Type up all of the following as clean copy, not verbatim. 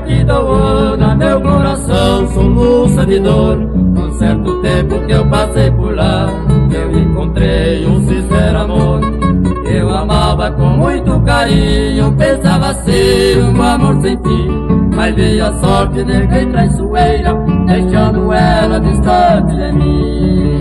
Que doou meu coração soluça de dor. Um certo tempo que eu passei por lá, eu encontrei um sincero amor. Eu amava com muito carinho, pensava ser um amor sem fim. Mas veio a sorte negra e traiçoeira, deixando ela distante de mim.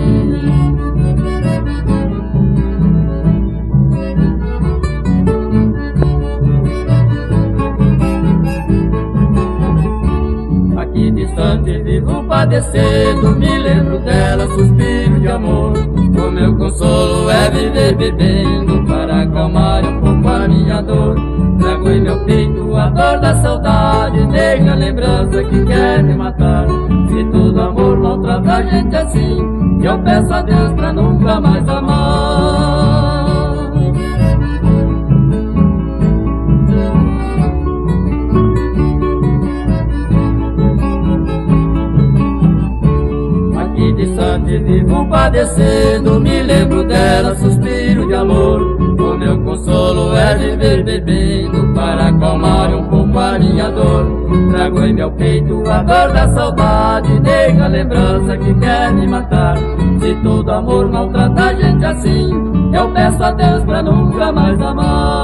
Distante vivo padecendo, me lembro dela, suspiro de amor. O meu consolo é viver bebendo, para acalmar um pouco a minha dor. Trago em meu peito a dor da saudade, negra lembrança que quer me matar. Se todo amor maltrata a gente assim, eu peço a Deus pra nunca mais amar. Distante vivo padecendo, me lembro dela, suspiro de amor. O meu consolo é viver bebendo, para acalmar um pouco a minha dor. Trago em meu peito a dor da saudade, negra lembrança que quer me matar. Se todo amor maltrata a gente assim, eu peço a Deus pra nunca mais amar.